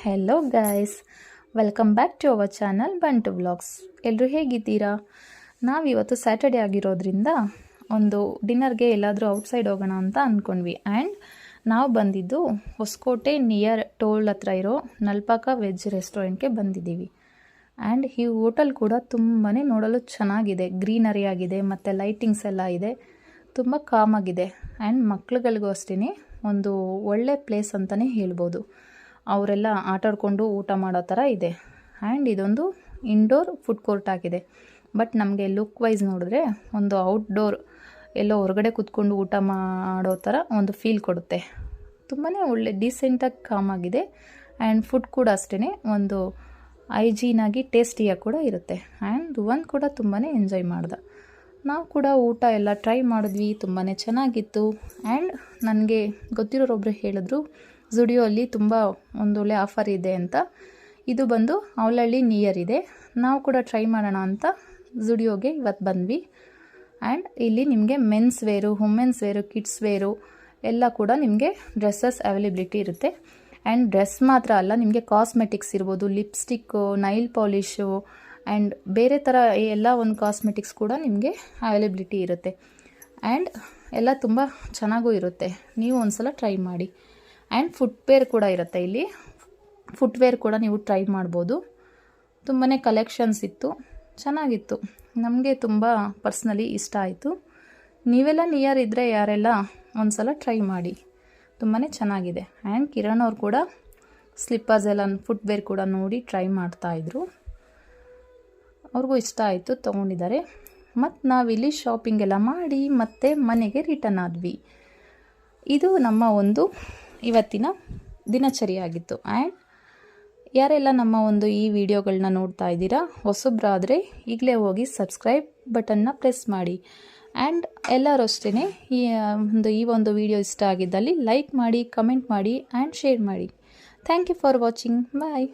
Hello guys, welcome back to our channel Bantu vlogs. ಎಲ್ಲರೂ ಹೇಗಿದ್ದೀರಾ? ನಾವಿವತ್ತು ಸ್ಯಾಟರ್ಡೆ ಆಗಿರೋದ್ರಿಂದ ಒಂದು ಡಿನ್ನರ್ಗೆ ಎಲ್ಲಾದರೂ ಔಟ್ಸೈಡ್ ಹೋಗೋಣ ಅಂತ ಅಂದ್ಕೊಂಡ್ವಿ. ಆ್ಯಂಡ್ ನಾವು ಬಂದಿದ್ದು ಹೊಸಕೋಟೆ ನಿಯರ್ ಟೋಲ್ ಹತ್ರ ಇರೋ ನಲ್ಪಾಕ ವೆಜ್ ರೆಸ್ಟೋರೆಂಟ್ಗೆ ಬಂದಿದ್ದೀವಿ. ಆ್ಯಂಡ್ ಈ ಹೋಟೆಲ್ ಕೂಡ ತುಂಬಾ ನೋಡಲು ಚೆನ್ನಾಗಿದೆ, ಗ್ರೀನರಿ ಆಗಿದೆ ಮತ್ತು ಲೈಟಿಂಗ್ಸ್ ಎಲ್ಲ ಇದೆ, ತುಂಬ ಕಾಮಾಗಿದೆ. ಆ್ಯಂಡ್ ಮಕ್ಳುಗಳಿಗೂ ಅಷ್ಟೇ ಒಂದು ಒಳ್ಳೆ ಪ್ಲೇಸ್ ಅಂತಲೇ ಹೇಳ್ಬೋದು. ಅವರೆಲ್ಲ ಆಟಾಡಿಕೊಂಡು ಊಟ ಮಾಡೋ ಥರ ಇದೆ. ಆ್ಯಂಡ್ ಇದೊಂದು ಇಂಡೋರ್ ಫುಡ್ ಕೋರ್ಟ್ ಆಗಿದೆ. ಬಟ್ ನಮಗೆ ಲುಕ್ ವೈಸ್ ನೋಡಿದ್ರೆ ಒಂದು ಔಟ್ಡೋರ್ ಎಲ್ಲೋ ಹೊರಗಡೆ ಕೂತ್ಕೊಂಡು ಊಟ ಮಾಡೋ ಥರ ಒಂದು ಫೀಲ್ ಕೊಡುತ್ತೆ. ತುಂಬಾ ಒಳ್ಳೆ ಡೀಸೆಂಟಾಗಿ ಕಾಮಾಗಿದೆ. ಆ್ಯಂಡ್ ಫುಡ್ ಕೂಡ ಅಷ್ಟೇ ಒಂದು ಹೈಜೀನಾಗಿ ಟೇಸ್ಟಿಯಾಗಿ ಕೂಡ ಇರುತ್ತೆ. ಆ್ಯಂಡ್ ಒಂದು ಕೂಡ ತುಂಬಾ ಎಂಜಾಯ್ ಮಾಡ್ದೆ. ನಾವು ಕೂಡ ಊಟ ಎಲ್ಲ ಟ್ರೈ ಮಾಡಿದ್ವಿ, ತುಂಬಾ ಚೆನ್ನಾಗಿತ್ತು. ಆ್ಯಂಡ್ ನನಗೆ ಗೊತ್ತಿರೋರೊಬ್ಬರು ಹೇಳಿದ್ರು ಝುಡಿಯೋ ಅಲ್ಲಿ ತುಂಬ ಒಂದೊಳ್ಳೆ ಆಫರ್ ಇದೆ ಅಂತ. ಇದು ಬಂದು ಅವಲಹಳ್ಳಿ ನಿಯರ್ ಇದೆ. ನಾವು ಕೂಡ ಟ್ರೈ ಮಾಡೋಣ ಅಂತ ಝುಡಿಯೋಗೆ ಇವತ್ತು ಬಂದ್ವಿ. ಆ್ಯಂಡ್ ಇಲ್ಲಿ ನಿಮಗೆ men's wear, women's wear, kids wear ಎಲ್ಲ ಕೂಡ ನಿಮಗೆ ಡ್ರೆಸ್ಸಸ್ ಅವೈಲೇಬಿಲಿಟಿ ಇರುತ್ತೆ. ಆ್ಯಂಡ್ ಡ್ರೆಸ್ ಮಾತ್ರ ಅಲ್ಲ, ನಿಮಗೆ ಕಾಸ್ಮೆಟಿಕ್ಸ್ ಇರ್ಬೋದು, ಲಿಪ್ಸ್ಟಿಕ್ಕು, ನೈಲ್ ಪಾಲಿಶು ಆ್ಯಂಡ್ ಬೇರೆ ಥರ ಎಲ್ಲ ಒಂದು ಕಾಸ್ಮೆಟಿಕ್ಸ್ ಕೂಡ ನಿಮಗೆ ಅವೈಲೇಬಿಲಿಟಿ ಇರುತ್ತೆ. ಆ್ಯಂಡ್ ಎಲ್ಲ ತುಂಬ ಚೆನ್ನಾಗೂ ಇರುತ್ತೆ. ನೀವು ಒಂದ್ಸಲ ಟ್ರೈ ಮಾಡಿ. ಆ್ಯಂಡ್ ಫುಟ್ವೇರ್ ಕೂಡ ಇರುತ್ತೆ. ಇಲ್ಲಿ ಫುಟ್ವೇರ್ ಕೂಡ ನೀವು ಟ್ರೈ ಮಾಡ್ಬೋದು. ತುಂಬಾ ಕಲೆಕ್ಷನ್ಸ್ ಇತ್ತು, ಚೆನ್ನಾಗಿತ್ತು. ನಮಗೆ ತುಂಬ ಪರ್ಸ್ನಲಿ ಇಷ್ಟ ಆಯಿತು. ನೀವೆಲ್ಲ ನಿಯರ್ ಇದ್ದರೆ ಯಾರೆಲ್ಲ ಒಂದ್ಸಲ ಟ್ರೈ ಮಾಡಿ, ತುಂಬಾ ಚೆನ್ನಾಗಿದೆ. ಆ್ಯಂಡ್ ಕಿರಣ್ ಅವ್ರು ಕೂಡ ಸ್ಲಿಪ್ಪರ್ಸ್ ಎಲ್ಲ ಫುಟ್ವೇರ್ ಕೂಡ ನೋಡಿ ಟ್ರೈ ಮಾಡ್ತಾಯಿದ್ರು. ಅವ್ರಿಗೂ ಇಷ್ಟ ಆಯಿತು, ತೊಗೊಂಡಿದ್ದಾರೆ. ಮತ್ತು ನಾವಿಲ್ಲಿ ಶಾಪಿಂಗ್ ಎಲ್ಲ ಮಾಡಿ ಮತ್ತೆ ಮನೆಗೆ ರಿಟರ್ನ್ ಆದ್ವಿ. ಇದು ನಮ್ಮ ಒಂದು ಇವತ್ತಿನ ದಿನಚರಿಯಾಗಿತ್ತು. ಆ್ಯಂಡ್ ಯಾರೆಲ್ಲ ನಮ್ಮ ಒಂದು ಈ ವಿಡಿಯೋಗಳನ್ನ ನೋಡ್ತಾ ಇದ್ದೀರಾ, ಹೊಸಬ್ರಾದರೆ ಈಗಲೇ ಹೋಗಿ ಸಬ್ಸ್ಕ್ರೈಬ್ ಬಟನ್ನ ಪ್ರೆಸ್ ಮಾಡಿ. ಆ್ಯಂಡ್ ಎಲ್ಲರೂ ಅಷ್ಟೇ ಈ ಒಂದು ವಿಡಿಯೋ ಇಷ್ಟ ಆಗಿದ್ದಲ್ಲಿ ಲೈಕ್ ಮಾಡಿ, ಕಮೆಂಟ್ ಮಾಡಿ ಆ್ಯಂಡ್ ಶೇರ್ ಮಾಡಿ. Thank you for watching. Bye.